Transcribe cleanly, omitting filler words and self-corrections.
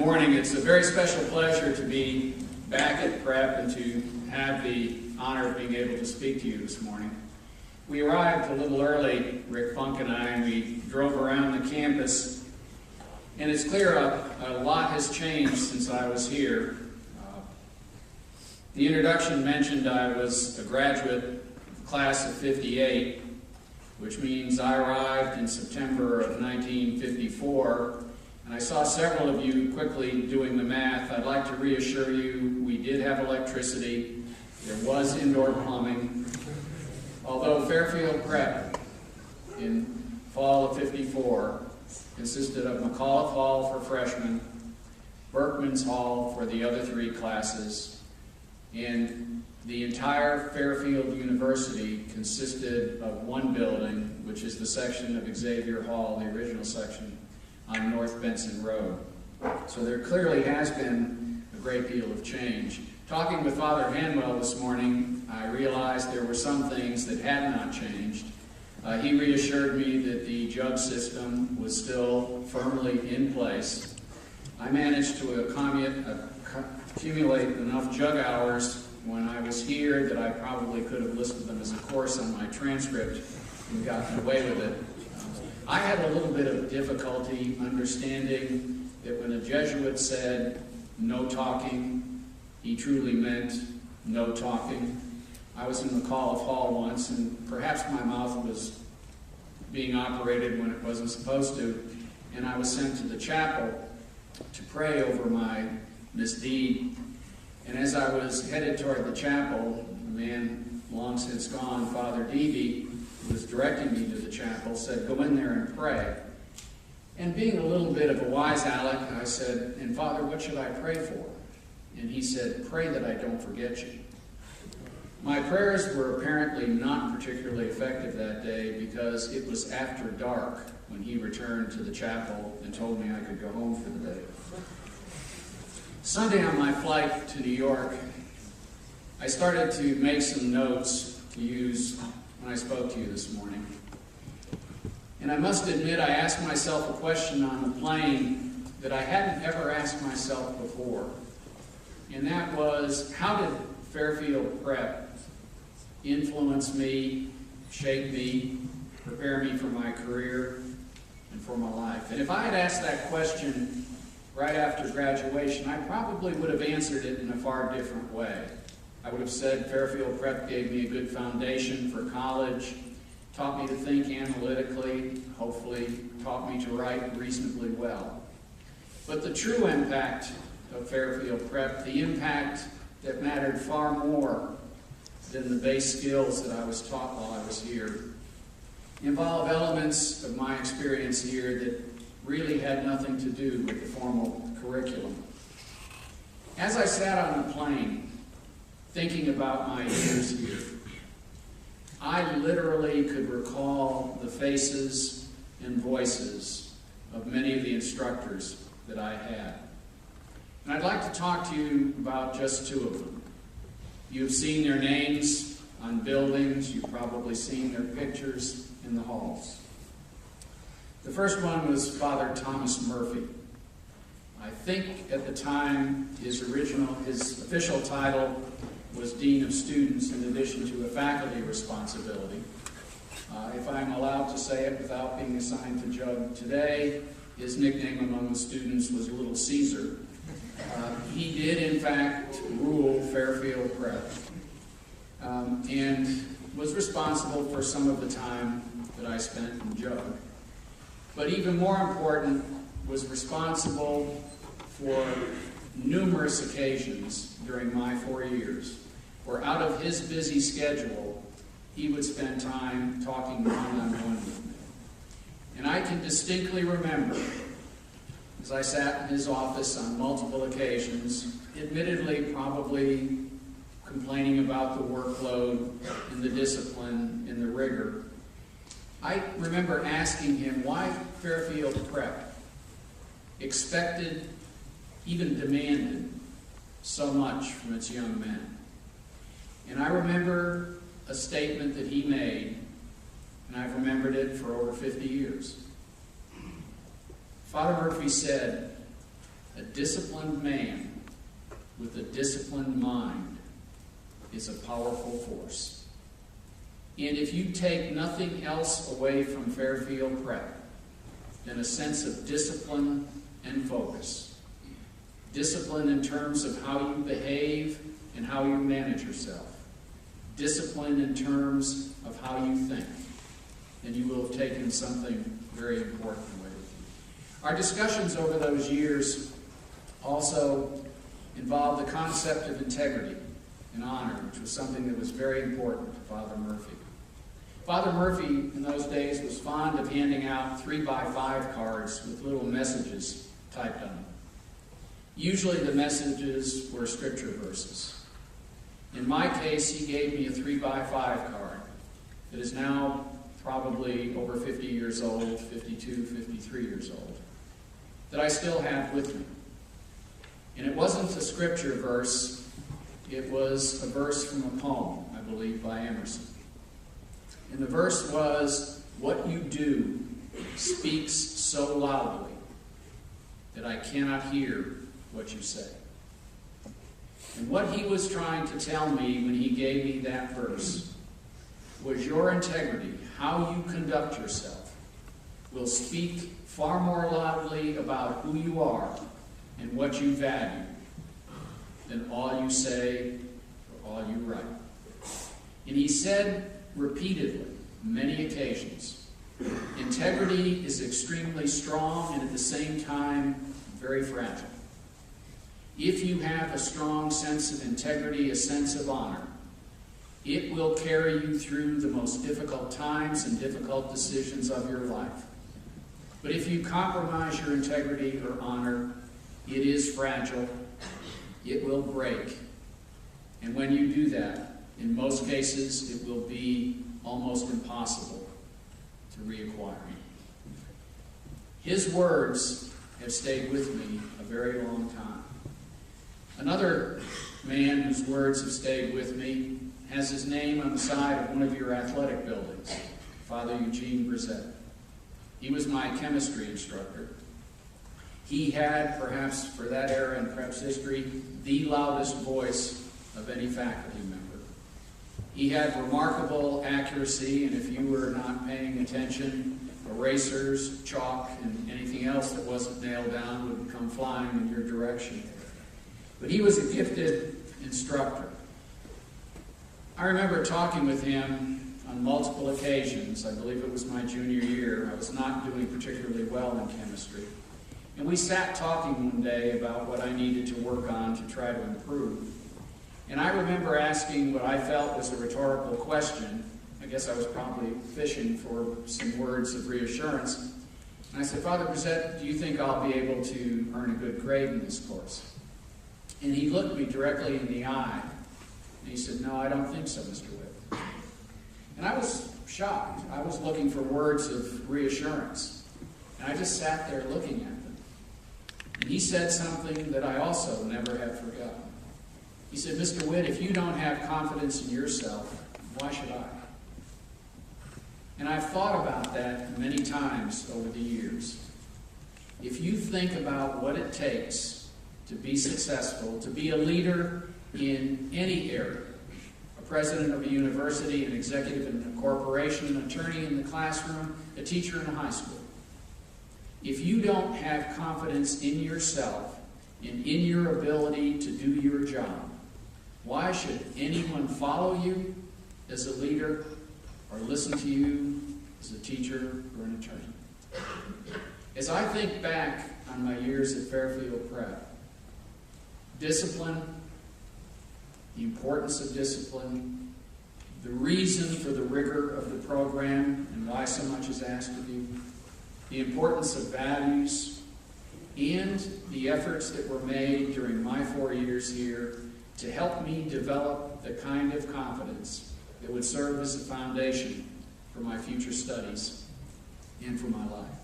morning. It's a very special pleasure to be back at Prep and to have the honor of being able to speak to you this morning. We arrived a little early, Rick Funk and I, and we drove around the campus, and it's clear a lot has changed since I was here. The introduction mentioned I was a graduate of the class of 58, which means I arrived in September of 1954. And I saw several of you quickly doing the math. I'd like to reassure you we did have electricity. There was indoor plumbing. Although Fairfield Prep in fall of 54 consisted of McAuliffe Hall for freshmen, Berkman's Hall for the other three classes, and the entire Fairfield University consisted of one building, which is the section of Xavier Hall, the original section, on North Benson Road. So there clearly has been a great deal of change. Talking with Father Hanwell this morning, I realized there were some things that had not changed. He reassured me that the jug system was still firmly in place. I managed to accumulate enough jug hours when I was here that I probably could have listed them as a course on my transcript and gotten away with it. I had a little bit of difficulty understanding that when a Jesuit said no talking, he truly meant no talking. I was in McAuliffe Hall once, and perhaps my mouth was being operated when it wasn't supposed to, and I was sent to the chapel to pray over my misdeed. And as I was headed toward the chapel, a man long since gone, Father Deavy, who was directing me to the chapel, said, "Go in there and pray." And being a little bit of a wise aleck, I said, "And Father, what should I pray for?" And he said, "Pray that I don't forget you." My prayers were apparently not particularly effective that day because it was after dark when he returned to the chapel and told me I could go home for the day. Sunday on my flight to New York, I started to make some notes to use when I spoke to you this morning. And I must admit I asked myself a question on the plane that I hadn't ever asked myself before. And that was, how did Fairfield Prep influence me, shape me, prepare me for my career and for my life? And if I had asked that question right after graduation, I probably would have answered it in a far different way. I would have said Fairfield Prep gave me a good foundation for college, taught me to think analytically, hopefully taught me to write reasonably well. But the true impact of Fairfield Prep, the impact that mattered far more than the base skills that I was taught while I was here, involve elements of my experience here that really had nothing to do with the formal curriculum. As I sat on the plane, thinking about my years here, I literally could recall the faces and voices of many of the instructors that I had. And I'd like to talk to you about just two of them. You've seen their names on buildings. You've probably seen their pictures in the halls. The first one was Father Thomas Murphy. I think at the time his official title was Dean of Students in addition to a faculty responsibility. If I'm allowed to say it without being assigned to jug today, his nickname among the students was Little Caesar. He did, in fact, rule Fairfield Prep and was responsible for some of the time that I spent in jug. But even more important, was responsible for numerous occasions during my 4 years where out of his busy schedule, he would spend time talking one-on-one with me. And I can distinctly remember, as I sat in his office on multiple occasions, admittedly probably complaining about the workload and the discipline and the rigor, I remember asking him why Fairfield Prep expected, even demanded, so much from its young men. And I remember a statement that he made, and I've remembered it for over 50 years. Father Murphy said, A disciplined man with a disciplined mind is a powerful force. And if you take nothing else away from Fairfield Prep than a sense of discipline and focus, discipline in terms of how you behave and how you manage yourself, discipline in terms of how you think, then you will have taken something very important away with you. Our discussions over those years also involved the concept of integrity and honor, which was something that was very important to Father Murphy. Father Murphy, in those days, was fond of handing out 3x5 cards with little messages typed on them. Usually the messages were scripture verses. In my case, he gave me a 3x5 card that is now probably over 50 years old, 52, 53 years old, that I still have with me. And it wasn't a scripture verse, it was a verse from a poem, I believe, by Emerson. And the verse was, "What you do speaks so loudly that I cannot hear what you say." And what he was trying to tell me when he gave me that verse was your integrity, how you conduct yourself, will speak far more loudly about who you are and what you value than all you say or all you write. And he said repeatedly, many occasions, integrity is extremely strong and at the same time very fragile. If you have a strong sense of integrity, a sense of honor, it will carry you through the most difficult times and difficult decisions of your life. But if you compromise your integrity or honor, it is fragile, it will break. And when you do that, in most cases, it will be almost impossible to reacquire. His words have stayed with me a very long time. Another man whose words have stayed with me has his name on the side of one of your athletic buildings, Father Eugene Brizette. He was my chemistry instructor. He had, perhaps for that era in Preps history, the loudest voice of any faculty member. He had remarkable accuracy, and if you were not paying attention, erasers, chalk, and anything else that wasn't nailed down would come flying in your direction. But he was a gifted instructor. I remember talking with him on multiple occasions. I believe it was my junior year. I was not doing particularly well in chemistry. And we sat talking one day about what I needed to work on to try to improve. And I remember asking what I felt was a rhetorical question. I guess I was probably fishing for some words of reassurance. And I said, "Father Brizette, do you think I'll be able to earn a good grade in this course?" And he looked me directly in the eye. And he said, "No, I don't think so, Mr. Witt." And I was shocked. I was looking for words of reassurance. And I just sat there looking at them. And he said something that I also never have forgotten. He said, "Mr. Witt, if you don't have confidence in yourself, why should I?" And I've thought about that many times over the years. If you think about what it takes to be successful, to be a leader in any area, a president of a university, an executive in a corporation, an attorney in the classroom, a teacher in a high school, if you don't have confidence in yourself and in your ability to do your job, why should anyone follow you as a leader or listen to you as a teacher or an attorney? As I think back on my years at Fairfield Prep, discipline, the importance of discipline, the reason for the rigor of the program and why so much is asked of you, the importance of values, and the efforts that were made during my 4 years here to help me develop the kind of confidence that would serve as a foundation for my future studies and for my life.